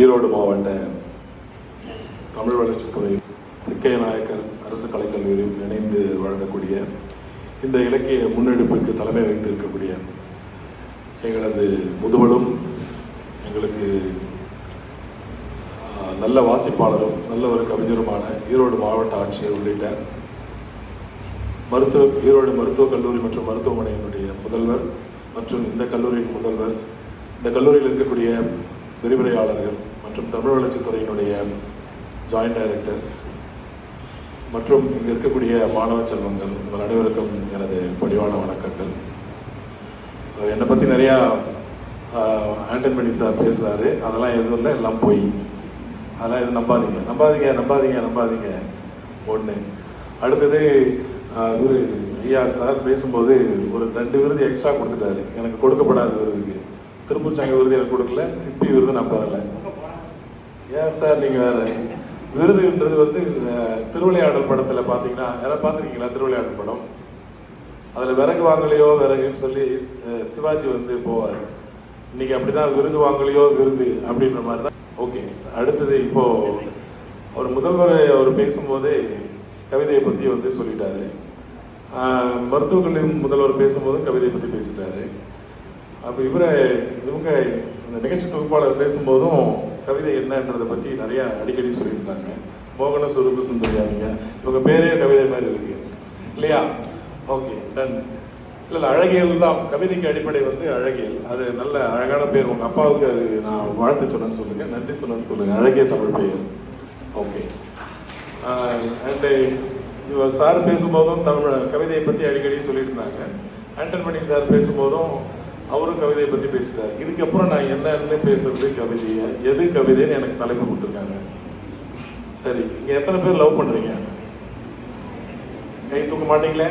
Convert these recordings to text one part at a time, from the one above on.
ஈரோடு மாவட்ட தமிழ் வளர்ச்சித்துறை சிக்கைய நாயக்கர் அரசு கலைக்கல்லூரியும் இணைந்து வழங்கக்கூடிய இந்த இலக்கிய முன்னெடுப்புக்கு தலைமை வைத்திருக்கக்கூடிய எங்களது முதுவலும் எங்களுக்கு நல்ல வாசிப்பாளரும் நல்ல ஒரு கவிஞருமான ஈரோடு மாவட்ட ஆட்சியர் உள்ளிட்ட ஈரோடு மருத்துவக் கல்லூரி மற்றும் மருத்துவமனையினுடைய முதல்வர் மற்றும் இந்த கல்லூரியின் முதல்வர், இந்த கல்லூரியில் இருக்கக்கூடிய விரிவுரையாளர்கள் மற்றும் தமிழ் வளர்ச்சித்துறையினுடைய ஜாயிண்ட் டைரக்டர் மற்றும் இங்கே இருக்கக்கூடிய மாணவ செல்வங்கள், உங்கள் அனைவருக்கும் எனது பணிவான வணக்கங்கள். என்னை பற்றி நிறையா ஆண்டன் மணி சார் பேசுகிறாரு, அதெல்லாம் எதுவும் இல்லை, எல்லாம் போய் அதெல்லாம் எதுவும் நம்பாதீங்க நம்பாதீங்க நம்பாதீங்க நம்பாதீங்க. ஒன்று. அடுத்தது இவர் ஐயா சார் பேசும்போது ஒரு 2 விருது எக்ஸ்ட்ரா கொடுத்துட்டாரு. எனக்கு கொடுக்கப்படாத விருதுக்கு திருப்பூர் சங்க விருது எனக்கு கொடுக்கல, சிப்பி விருது நான் பெறலை. ஏன் சார் நீங்கள் வேறு விருதுன்றது வந்து திருவிளையாடல் படத்தில் பார்த்தீங்கன்னா, யாராவது பார்த்துருக்கீங்களா திருவிளையாடல் படம்? அதில் விறகு வாங்கலையோ விறகுன்னு சொல்லி சிவாஜி வந்து போவார். இன்னைக்கு அப்படிதான் விருது வாங்கலையோ விருது அப்படின்ற மாதிரி தான். ஓகே, அடுத்தது இப்போது அவர் முதல்வர் அவர் பேசும்போது கவிதையை பற்றி வந்து சொல்லிட்டாரு. மருத்துவக் கல்லூரி முதல்வர் பேசும்போதும் கவிதையை பற்றி பேசிட்டாரு. அப்போ இவங்க இந்த நிகழ்ச்சி தொகுப்பாளர் பேசும்போதும் கவிதை என்னன்றதை பற்றி நிறையா அடிக்கடி சொல்லியிருந்தாங்க. மோகன சுரூப சுந்தரியாங்க, இவங்க பேரே கவிதை மாதிரி இருக்கு இல்லையா? Okay, done. இல்லை அழகியல் தான் கவிதைக்கு அடிப்படை வந்து அழகியல். அது நல்ல அழகான பேர். உங்கள் அப்பாவுக்கு அது நான் வாழ்த்து சொன்னேன்னு சொல்லுங்கள், நன்றி சொன்னேன்னு சொல்லுங்கள். அழகிய தமிழ் பெயர். ஓகே. அண்டு இவர் சார் பேசும்போதும் கவிதையை பற்றி அடிக்கடி சொல்லியிருந்தாங்க. ஆண்டன் மணி சார் பேசும்போதும் அவரும் கவிதையை பற்றி பேசுகிறார். இதுக்கப்புறம் நான் என்னன்னு பேசுறது கவிதையை, எது கவிதைன்னு எனக்கு தலைப்பு கொடுத்துருக்காங்க. சரி, இங்கே எத்தனை பேர் லவ் பண்ணுறீங்க? கை தூக்க மாட்டீங்களே?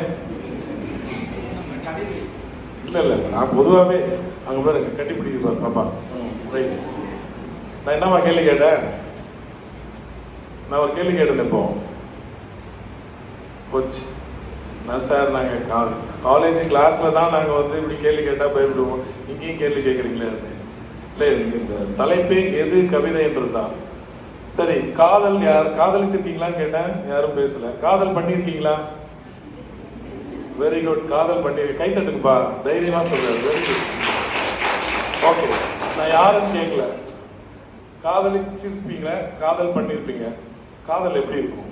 இல்லை இல்லை, நான் பொதுவாகவே அங்கே போய் எனக்கு கட்டி பிடிக்கிறார் பாப்பா. ரைட். நான் என்னம்மா கேள்வி கேட்டேன்? நான் ஒரு கேள்வி கேட்டேன். இப்போ போச்சு. நான் சார் நாங்கள் காலேஜ் கிளாஸில் தான் நாங்கள் வந்து இப்படி கேள்வி கேட்டால் பயப்படுவோம், இங்கேயும் கேள்வி கேட்குறீங்களே? இல்லை, இந்த தலைப்பே எது கவிதைன்றது தான். சரி, காதல் காதலிச்சிருக்கீங்களான்னு கேட்டேன், யாரும் பேசலை. காதல் பண்ணியிருக்கீங்களா? வெரி குட், காதல் பண்ணிருக்கீங்க. கை தட்டுக்குப்பா, தைரியமா சொல்றாரு. Very good. ஓகே, நான் யாரும் கேட்கல. காதலிச்சிருப்பீங்க, காதல் பண்ணிருப்பீங்க. காதல் எப்படி இருக்கும்?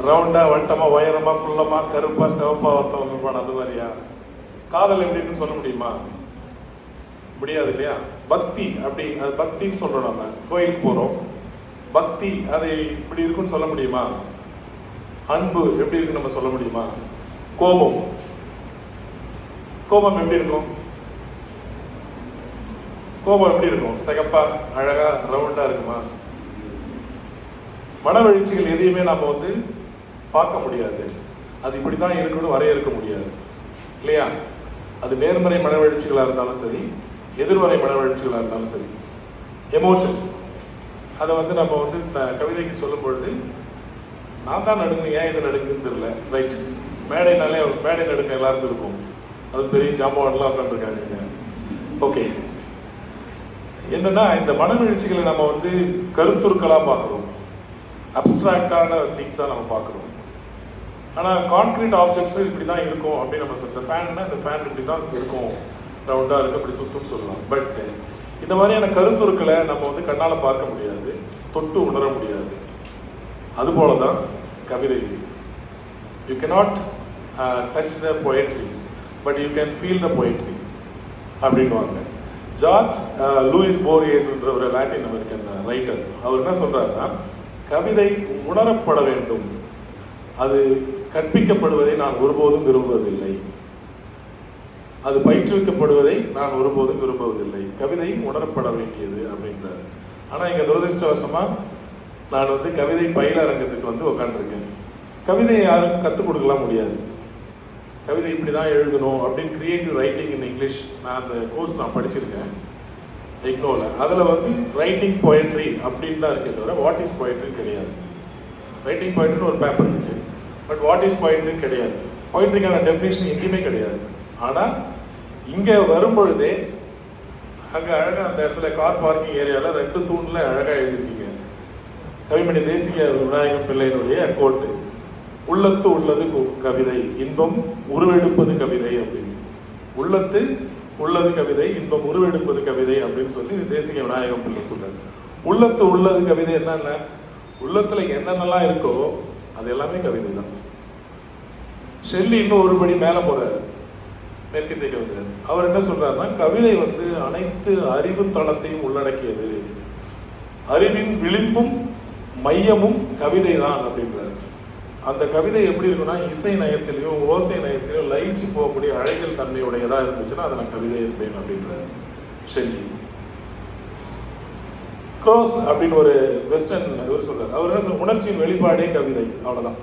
ரவுண்டா, வட்டமா, உயரமா, குள்ளமா, கருப்பா, சிவப்பா ஒருத்தவங்க இருப்பான அது மாதிரியா? காதல் எப்படி இருக்குன்னு சொல்ல முடியுமா? முடியாது இல்லையா? பக்தி அப்படி, அது பக்தின்னு சொல்றோம். நம்ம கோயிலுக்கு போறோம், பக்தி அது இப்படி இருக்குன்னு சொல்ல முடியுமா? அன்பு எப்படி இருக்குன்னு நம்ம சொல்ல முடியுமா? கோபம் எப்படி இருக்கும்? கோபம் எப்படி இருக்கும்? சிகப்பா, அழகா, ரவுண்டா இருக்குமா? மனவெழுச்சிகள் எதையுமே நாம வந்து பார்க்க முடியாது. அது இப்படிதான் இருக்குன்னு வரையறுக்க முடியாது இல்லையா? அது நேர்மறை மனவெழுச்சிகளா இருந்தாலும் சரி, எதிர்மறை மனவெழுச்சிகளா இருந்தாலும் சரி, எமோஷன்ஸ் அதை வந்து நம்ம வந்து கவிதைக்கு சொல்லும் பொழுது நான் தான் நடுங்க, ஏன் இது நடுங்குன்னு தெரியல. ரைட். மேடை நடுங்க எல்லாருக்கும் இருக்கும். அது பெரிய ஜாம்பவான்லாம் உட்காந்துருக்காங்க. ஓகே, என்னன்னா இந்த மனவெழுச்சிகளை நம்ம வந்து கருத்துருக்களா பார்க்குறோம், அப்டிராக்டான திங்ஸாக நம்ம பார்க்குறோம். ஆனால் கான்கிரீட் ஆப்ஜெக்ட்ஸ் இப்படி தான் இருக்கும் அப்படின்னு நம்ம சொல்ல. இந்த ஃபேன்னா இந்த ஃபேன் இப்படி தான் இருக்கும், ரவுண்டாக இருக்குது, இப்படி சுற்றுன்னு சொல்லலாம். பட் இந்த மாதிரியான கருத்துருக்களை நம்ம வந்து கண்ணால் பார்க்க முடியாது, தொட்டு உணர முடியாது. அதுபோல தான் கவிதை. You cannot touch the poetry, but you can feel the poetry அப்படின்வாங்க. ஜார்ஜ் லூயிஸ் போரியஸ் என்ற ஒரு லாட்டின் அமெரிக்கன் ரைட்டர், அவர் என்ன சொல்றாருன்னா, கவிதை உணரப்பட வேண்டும், அது கற்பிக்கப்படுவதை நான் ஒருபோதும் விரும்புவதில்லை, அது பயிற்றுவிக்கப்படுவதை நான் ஒருபோதும் விரும்புவதில்லை, கவிதை உணரப்பட வேண்டியது அப்படின்றாரு. ஆனால் இங்கே துரதிருஷ்டவசமா நான் வந்து கவிதை பயில அரங்கத்துக்கு வந்து உட்காந்துருக்கேன். கவிதையை யாரும் கற்றுக் கொடுக்கலாம் முடியாது. கவிதை இப்படி தான் எழுதணும் அப்படின்னு கிரியேட்டிவ் ரைட்டிங் இன் இங்கிலீஷ் நான் அந்த கோர்ஸ் நான் படிச்சிருக்கேன் இக்னோவில். அதில் வந்து ரைட்டிங் பொயட்ரி அப்படின்னு தான் இருக்கே தவிர வாட் இஸ் பொயட்ரின்னு கிடையாது. ரைட்டிங் பொயட்ரின்னு ஒரு பேப்பர் இருக்கு, பட் வாட் இஸ் பொயட்ரின்னு கிடையாது. பொயட்ரிக்கான டெஃபினேஷன் எங்கேயுமே கிடையாது. ஆனால் இங்கே வரும்பொழுதே அங்கே அழகாக அந்த இடத்துல கார் பார்க்கிங் ஏரியாவில் 2 தூண்ல அழகாக எழுதிருக்கீங்க. கவிமணி தேசிக விநாயகம் பிள்ளையினுடைய கோட்டு, உள்ளத்து உள்ளது கவிதை, இன்பம் உருவெடுப்பது கவிதை அப்படின்னு. உள்ளத்து உள்ளது கவிதை, இன்பம் உருவெடுப்பது கவிதை அப்படின்னு சொல்லி தேசிக விநாயகம் பிள்ளை சொல்றாரு. உள்ளத்து உள்ளது கவிதை என்னன்னா, உள்ளத்துல என்னென்னலாம் இருக்கோ அது எல்லாமே கவிதை தான். ஷெல்லி இன்னும் ஒருபடி மேல போறாரு, மேற்கத்திய கவிஞர். அவர் என்ன சொல்றாருன்னா, கவிதை அனைத்து அறிவு தளத்தையும் உள்ளடக்கியது, அறிவின் விளிம்பும் மையமும் கவிதை தான் அப்படின்றாரு. அந்த கவிதை எப்படி இருக்குன்னா, இசை நயத்திலையும் ஓசை நயத்திலையும் லயிச்சு போகக்கூடிய அழகியல் தன்மையுடையதா இருந்துச்சுன்னா அதை நான் கவிதை இருப்பேன் அப்படின்றாரு ஷெல்லி. க்ரோஸ் அப்படின்னு ஒரு வெஸ்டர்ன் இவர் சொல்றாரு. அவர் என்ன சொல்ற, உணர்ச்சியின் வெளிப்பாடே கவிதை, அவ்வளவுதான்,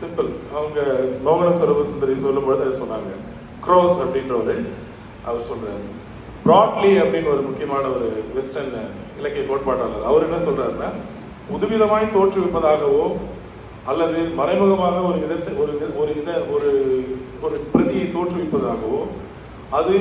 சிம்பிள். அவங்க மோகன சரப சுந்தரி சொல்லும்போது அதை சொன்னாங்க. க்ரோஸ் அப்படின்றவர் அவர் சொல்றாரு. பிராட்லி அப்படின்னு ஒரு முக்கியமான ஒரு வெஸ்டர்ன் இலக்கிய கோட்பாட்டாளர், அவர் என்ன சொல்றாருன்னா, புதுவிதமாய் தோற்றுவிப்பதாகவோ அல்லது மறைமுகமாக ஒரு விதத்தை ஒரு பிரதியை தோற்றுவிப்பதாகவோ அது